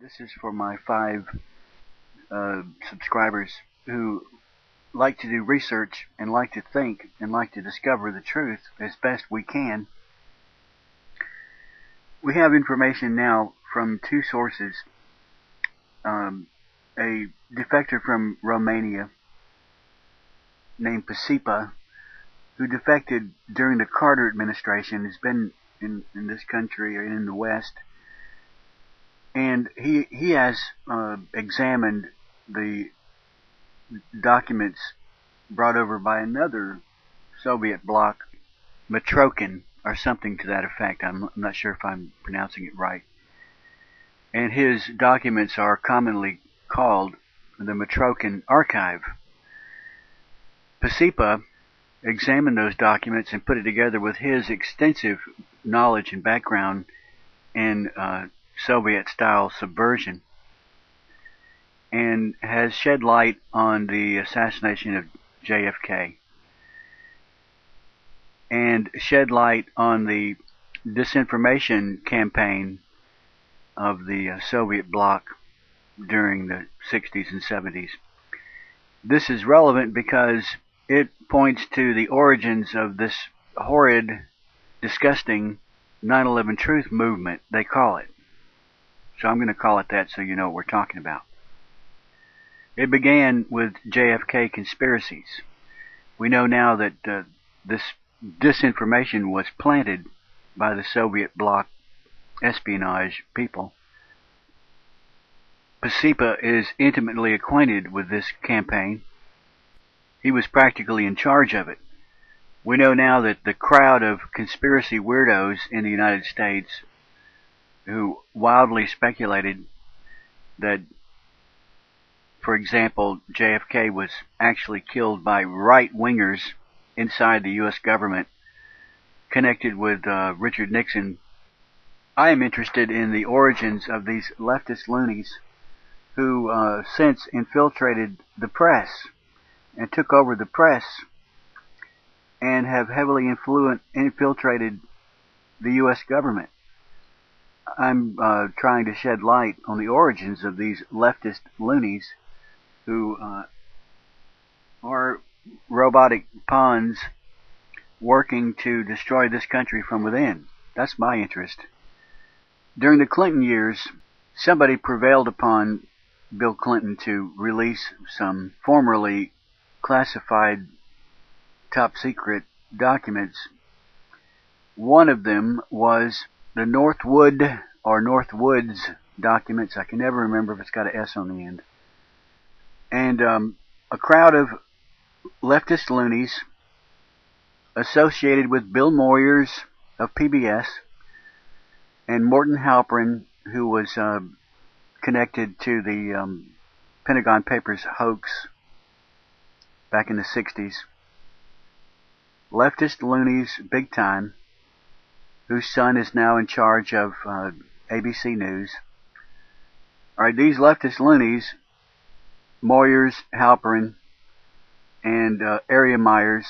This is for my five subscribers who like to do research and like to think and like to discover the truth as best we can. We have information now from two sources. A defector from Romania named Pasipa, who defected during the Carter administration, has been in this country or in the West, and he has examined the documents brought over by another Soviet bloc, Matrokin, or something to that effect. I'm not sure if I'm pronouncing it right. And his documents are commonly called the Matrokin Archive. Pasipa examined those documents and put it together with his extensive knowledge and background in Soviet-style subversion, and has shed light on the assassination of JFK, and shed light on the disinformation campaign of the Soviet bloc during the 60s and 70s. This is relevant because it points to the origins of this horrid, disgusting 9/11 truth movement, they call it. So I'm going to call it that so you know what we're talking about. It began with JFK conspiracies. We know now that this disinformation was planted by the Soviet bloc espionage people. Pasipa is intimately acquainted with this campaign. He was practically in charge of it. We know now that the crowd of conspiracy weirdos in the United States who wildly speculated that, for example, JFK was actually killed by right-wingers inside the U.S. government connected with Richard Nixon. I am interested in the origins of these leftist loonies who since infiltrated the press and took over the press and have heavily infiltrated the U.S. government. I'm trying to shed light on the origins of these leftist loonies who are robotic pawns working to destroy this country from within. That's my interest. During the Clinton years, somebody prevailed upon Bill Clinton to release some formerly classified top secret documents. One of them was the Northwood or Northwoods documents. I can never remember if it's got an S on the end. And a crowd of leftist loonies associated with Bill Moyers of PBS and Morton Halperin, who was connected to the Pentagon Papers hoax back in the 60s. Leftist loonies, big time, whose son is now in charge of ABC News. Alright, these leftist loonies, Moyers, Halperin, and Area Nyer,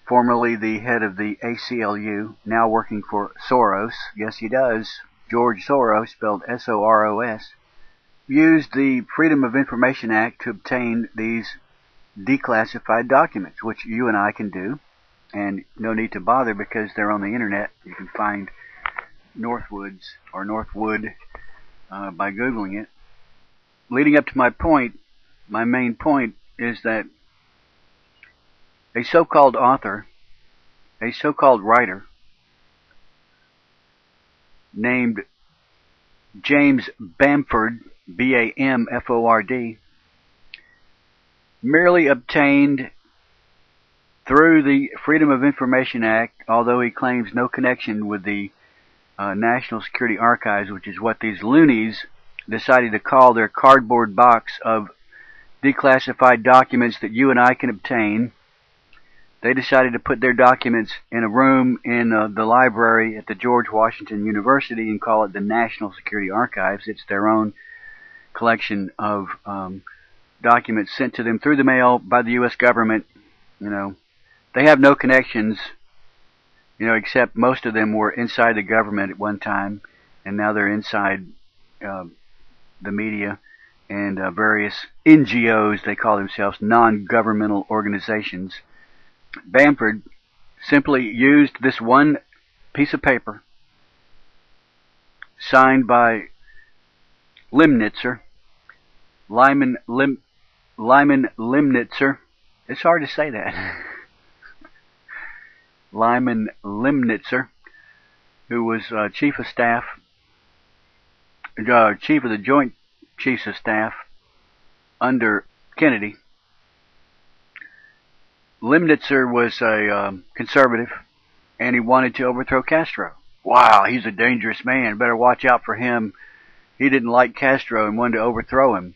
formerly the head of the ACLU, now working for Soros. Yes, he does. George Soros, spelled S-O-R-O-S, used the Freedom of Information Act to obtain these declassified documents, which you and I can do, and no need to bother because they're on the internet. You can find Northwoods or Northwood by Googling it. Leading up to my point, my main point is that a so-called author, a so-called writer, named James Bamford, B-A-M-F-O-R-D, merely obtained through the Freedom of Information Act, although he claims no connection with the National Security Archives, which is what these loonies decided to call their cardboard box of declassified documents that you and I can obtain. They decided to put their documents in a room in the library at the George Washington University and call it the National Security Archives. It's their own collection of documents sent to them through the mail by the U.S. government. You know, they have no connections except most of them were inside the government at one time, and now they're inside the media and various NGOs, they call themselves, non-governmental organizations. Bamford simply used this one piece of paper signed by Limnitzer, Lyman Limnitzer. It's hard to say that. Lyman Limnitzer, who was chief of staff, chief of the Joint Chiefs of Staff under Kennedy. Limnitzer was a conservative, and he wanted to overthrow Castro. Wow, he's a dangerous man. Better watch out for him. He didn't like Castro and wanted to overthrow him.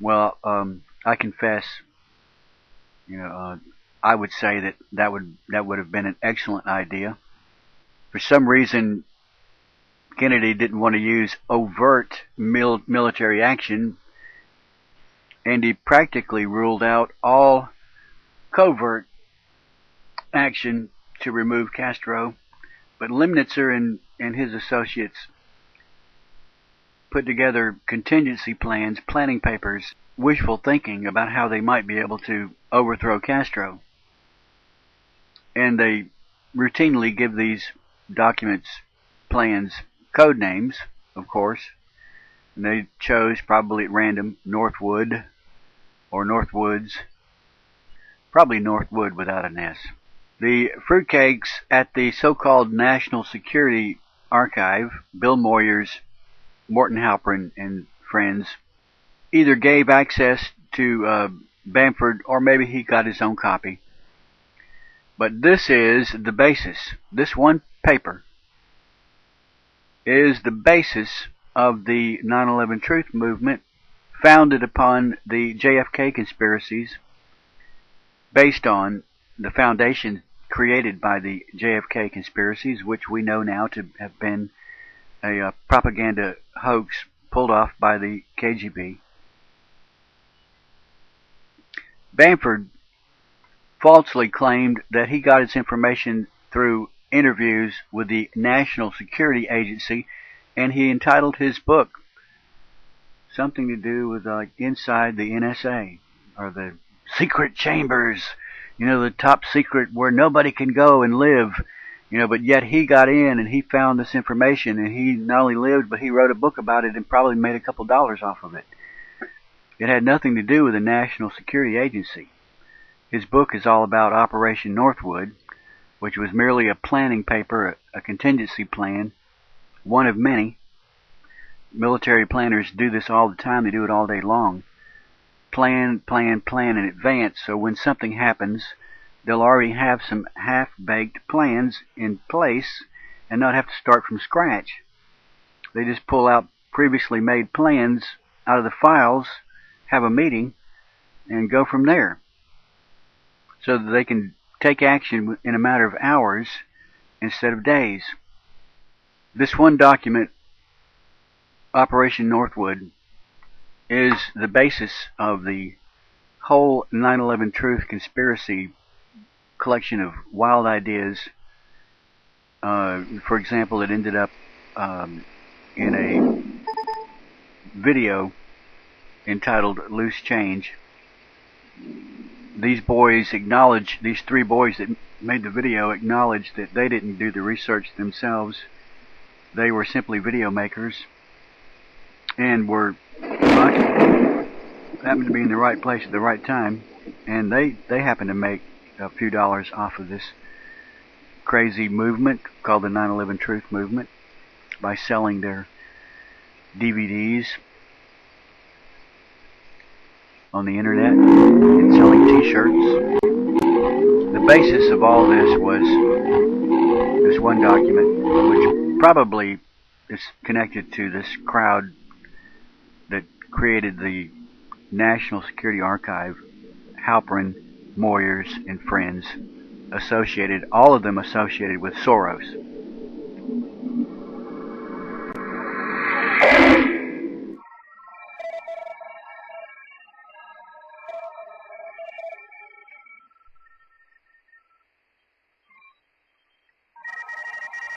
Well, I confess, I would say that would have been an excellent idea. For some reason, Kennedy didn't want to use overt military action, and he practically ruled out all covert action to remove Castro. But Limnitzer and his associates put together contingency plans, planning papers, wishful thinking about how they might be able to overthrow Castro. And they routinely give these documents, plans, code names, of course. And they chose, probably at random, Northwood or Northwoods. Probably Northwood without an S. The fruitcakes at the so-called National Security Archive, Bill Moyers, Morton Halperin, and friends, either gave access to Bamford, or maybe he got his own copy. But this is the basis. This one paper is the basis of the 9/11 Truth movement, founded upon the JFK conspiracies, based on the foundation created by the JFK conspiracies, which we know now to have been a propaganda hoax pulled off by the KGB. Bamford falsely claimed that he got his information through interviews with the National Security Agency, and he entitled his book something to do with inside the NSA, or the secret chambers, the top secret where nobody can go and live, but yet he got in and he found this information, and he not only lived, but he wrote a book about it and probably made a couple dollars off of it. It had nothing to do with the National Security Agency. His book is all about Operation Northwood, which was merely a planning paper, a contingency plan, one of many. Military planners do this all the time. They do it all day long. Plan in advance, so when something happens, they'll already have some half-baked plans in place and not have to start from scratch. They just pull out previously made plans out of the files, have a meeting, and go from there, so that they can take action in a matter of hours instead of days. This one document, Operation Northwood, is the basis of the whole 9/11 Truth conspiracy collection of wild ideas. For example, it ended up in a video entitled Loose Change. These three boys that made the video acknowledged that they didn't do the research themselves. They were simply video makers, and were happened to be in the right place at the right time, and they happened to make a few dollars off of this crazy movement called the 9/11 Truth movement by selling their DVDs on the internet and selling t-shirts. The basis of all this was this one document, which probably is connected to this crowd that created the National Security Archive, Halperin, Moyers, and friends, all of them associated with Soros.